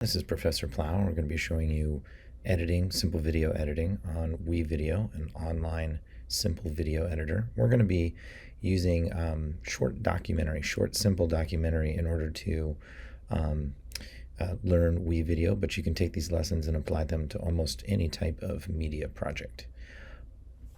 This is Professor Plow. We're going to be showing you editing, simple video editing on WeVideo, an online simple video editor. We're going to be using short, simple documentary in order to learn WeVideo, but you can take these lessons and apply them to almost any type of media project.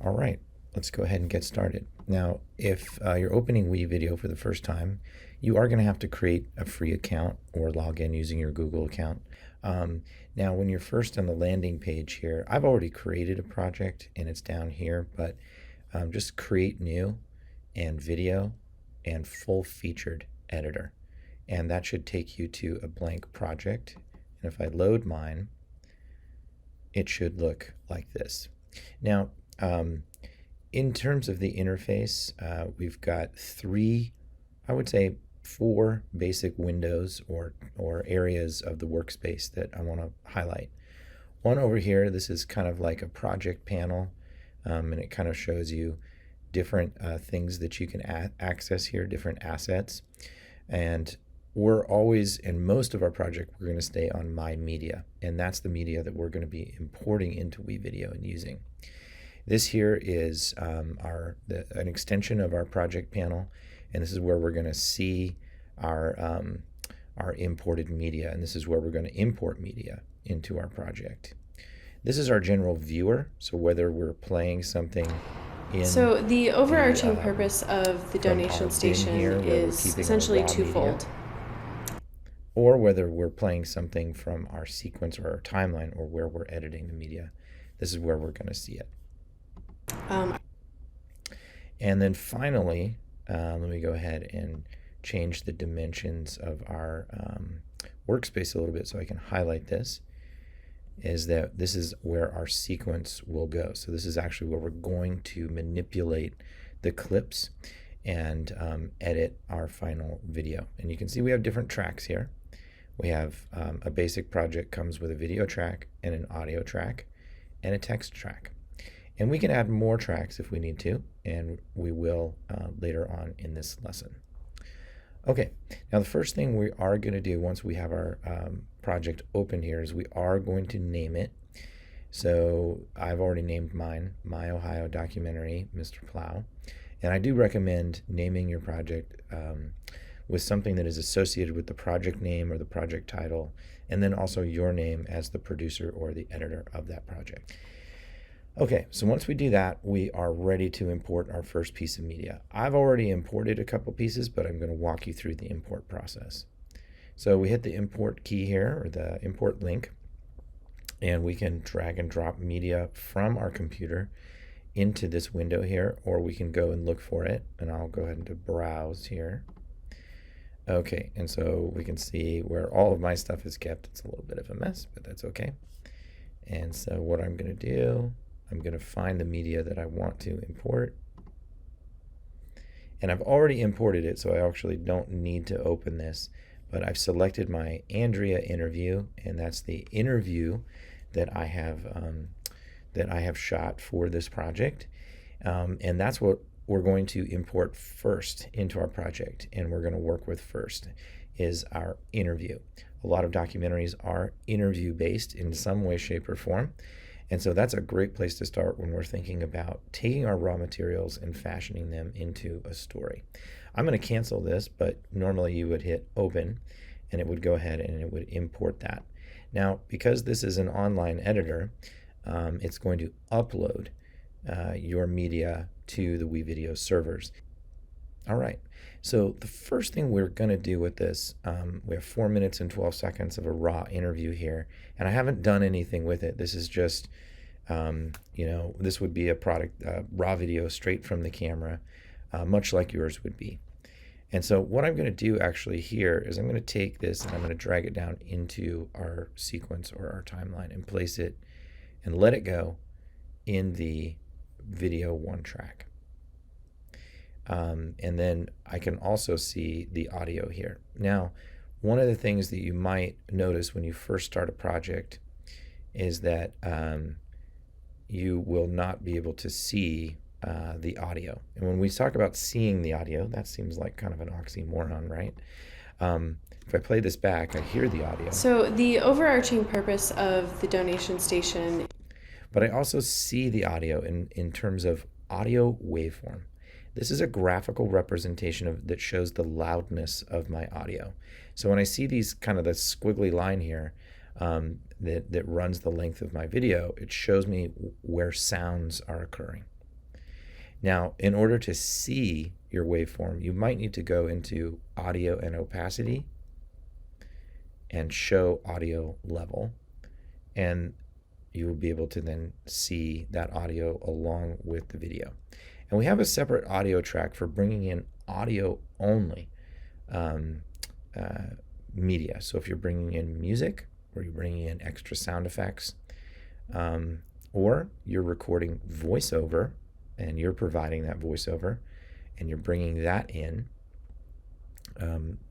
All right, let's go ahead and get started. Now, if you're opening WeVideo for the first time, you are going to have to create a free account or log in using your Google account. Now, when you're first on the landing page here, I've already created a project and it's down here, but just create new and video and full featured editor. And that should take you to a blank project. And if I load mine, it should look like this. Now, in terms of the interface, we've got four basic windows or areas of the workspace that I want to highlight. One over here, this is kind of like a project panel, and it kind of shows you different things that you can access here, different assets. And we're always, in most of our project, we're going to stay on My Media, and that's the media that we're going to be importing into WeVideo and using. This here is an extension of our project panel, and this is where we're going to see our imported media, and this is where we're going to import media into our project. This is our general viewer, so whether we're playing something in So the overarching purpose of the donation station is essentially twofold. Media, or whether we're playing something from our sequence or our timeline, or where we're editing the media, this is where we're going to see it. And then finally, let me go ahead and change the dimensions of our workspace a little bit so I can highlight this, is that this is where our sequence will go. So this is actually where we're going to manipulate the clips and edit our final video. And you can see we have different tracks here. We have a basic project comes with a video track and an audio track and a text track. And we can add more tracks if we need to, and we will later on in this lesson. Okay, now the first thing we are going to do once we have our project open here is we are going to name it. So I've already named mine, My Ohio Documentary, Mr. Plow. And I do recommend naming your project with something that is associated with the project name or the project title, and then also your name as the producer or the editor of that project. Okay, so once we do that, we are ready to import our first piece of media. I've already imported a couple pieces, but I'm going to walk you through the import process. So we hit the import key here, or the import link, and we can drag and drop media from our computer into this window here, or we can go and look for it, and I'll go ahead and browse here. Okay, and so we can see where all of my stuff is kept. It's a little bit of a mess, but that's okay. And so what I'm going to do, I'm going to find the media that I want to import. And I've already imported it, so I actually don't need to open this. But I've selected my Andrea interview, and that's the interview that I have shot for this project. And that's what we're going to import first into our project, and we're going to work with first is our interview. A lot of documentaries are interview-based in some way, shape, or form. And so that's a great place to start when we're thinking about taking our raw materials and fashioning them into a story. I'm going to cancel this, but normally you would hit open and it would go ahead and it would import that. Now, because this is an online editor, it's going to upload your media to the WeVideo servers. All right, so the first thing we're going to do with this, we have 4 minutes and 12 seconds of a raw interview here, and I haven't done anything with it. This is just, this would be a product, raw video straight from the camera, much like yours would be. And so what I'm going to do actually here is I'm going to take this and I'm going to drag it down into our sequence or our timeline and place it and let it go in the video one track. And then I can also see the audio here. Now, one of the things that you might notice when you first start a project is that you will not be able to see the audio. And when we talk about seeing the audio, that seems like kind of an oxymoron, right? If I play this back, I hear the audio. So the overarching purpose of the donation station. But I also see the audio in terms of audio waveform. This is a graphical representation that shows the loudness of my audio. So when I see these kind of the squiggly line here that runs the length of my video, it shows me where sounds are occurring. Now, in order to see your waveform, you might need to go into audio and opacity and show audio level, and you will be able to then see that audio along with the video. And we have a separate audio track for bringing in audio only media. So if you're bringing in music, or you're bringing in extra sound effects, or you're recording voiceover and you're providing that voiceover and you're bringing that in,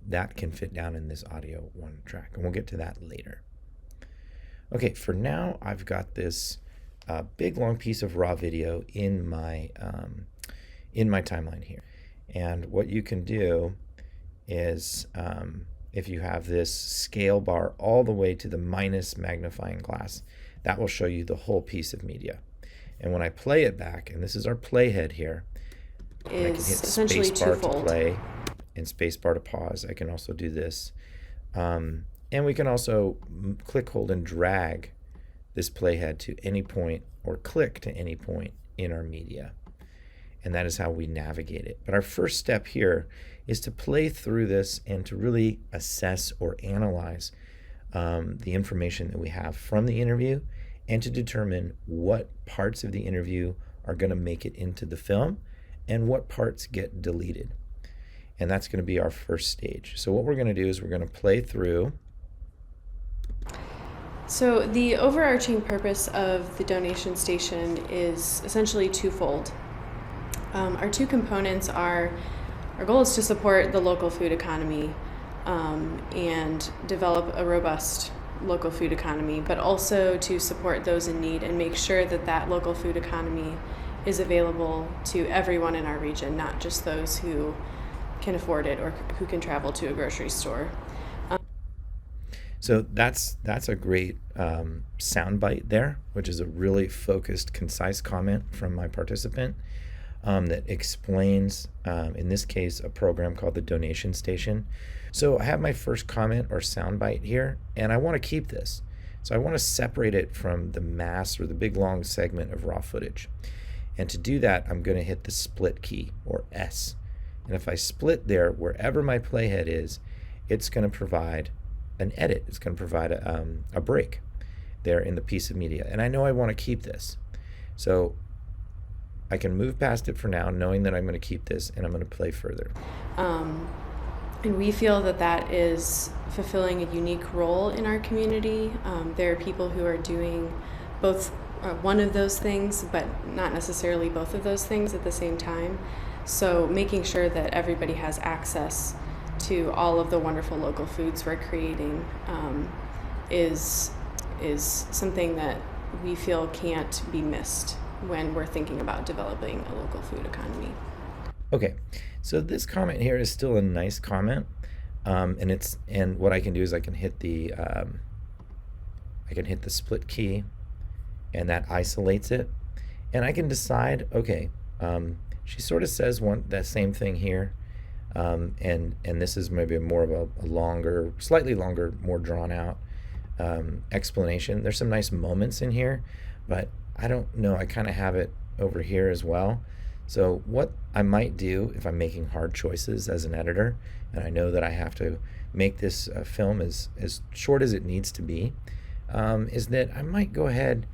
that can fit down in this audio one track. And we'll get to that later. Okay, for now, I've got this big long piece of raw video in my timeline here. And what you can do is, if you have this scale bar all the way to the minus magnifying glass, that will show you the whole piece of media. And when I play it back, and this is our playhead here, and I can hit essentially spacebar to twofold. play and spacebar to pause. I can also do this. And we can also click, hold, and drag this playhead to any point, or click to any point in our media. And that is how we navigate it. But our first step here is to play through this and to really assess or analyze the information that we have from the interview, and to determine what parts of the interview are going to make it into the film and what parts get deleted. And that's going to be our first stage. So what we're going to do is we're going to play through. So the overarching purpose of the donation station is essentially twofold. Our two components are, our goal is to support the local food economy and develop a robust local food economy, but also to support those in need and make sure that that local food economy is available to everyone in our region, not just those who can afford it or who can travel to a grocery store. So that's a great soundbite there, which is a really focused, concise comment from my participant that explains, in this case, a program called the Donation Station. So I have my first comment or soundbite here, and I want to keep this. So I want to separate it from the mass or the big long segment of raw footage. And to do that, I'm going to hit the split key, or S. And if I split there, wherever my playhead is, it's going to provide an edit. It's going to provide a break there in the piece of media. And I know I want to keep this. So I can move past it for now, knowing that I'm going to keep this, and I'm going to play further. And we feel that that is fulfilling a unique role in our community. There are people who are doing both one of those things, but not necessarily both of those things at the same time. So making sure that everybody has access to all of the wonderful local foods we're creating is something that we feel can't be missed when we're thinking about developing a local food economy. Okay, so this comment here is still a nice comment, and what I can do is I can hit the split key, and that isolates it, and I can decide. Okay, she sort of says that same thing here, and this is maybe more of a longer, slightly longer, more drawn out explanation. There's some nice moments in here, but I don't know. I kind of have it over here as well. So what I might do if I'm making hard choices as an editor, and I know that I have to make this film as short as it needs to be, is that I might go ahead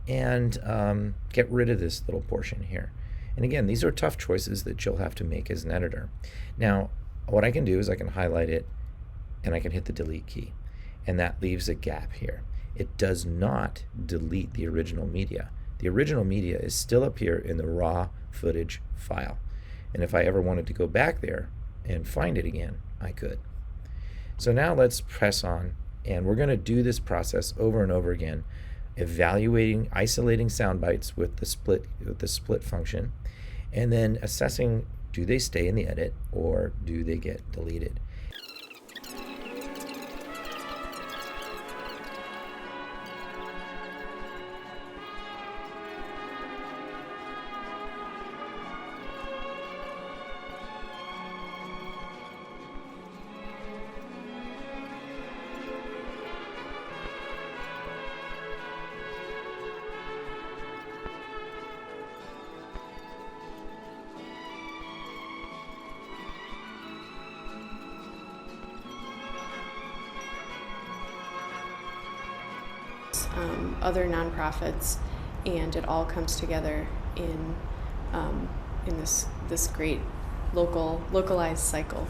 and get rid of this little portion here. And again, these are tough choices that you'll have to make as an editor. Now, what I can do is I can highlight it, and I can hit the delete key, and that leaves a gap here. It does not delete the original media. The original media is still up here in the raw footage file. And if I ever wanted to go back there and find it again, I could. So now let's press on, and we're going to do this process over and over again, evaluating, isolating sound bites with the split function, and then assessing, do they stay in the edit or do they get deleted? other nonprofits, and it all comes together in this great localized cycle.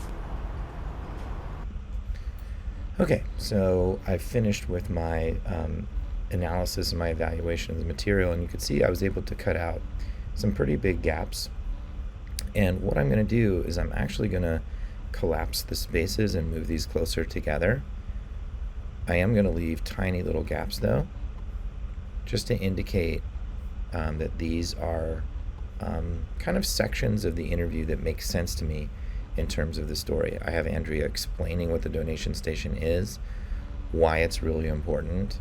Okay, so I finished with my analysis and my evaluation of the material, and you could see I was able to cut out some pretty big gaps. And what I'm going to do is I'm actually going to collapse the spaces and move these closer together. I am going to leave tiny little gaps though, just to indicate that these are kind of sections of the interview that make sense to me in terms of the story. I have Andrea explaining what the donation station is, why it's really important,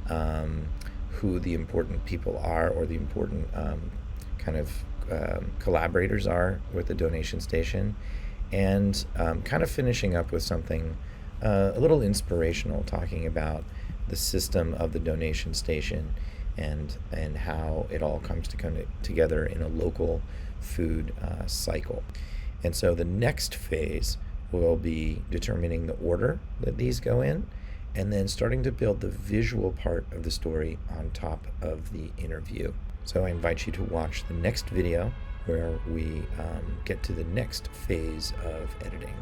who the important people are, or the important kind of collaborators are with the donation station, and kind of finishing up with something a little inspirational, talking about the system of the donation station and how it all comes together in a local food cycle. And so the next phase will be determining the order that these go in, and then starting to build the visual part of the story on top of the interview. So I invite you to watch the next video where we get to the next phase of editing.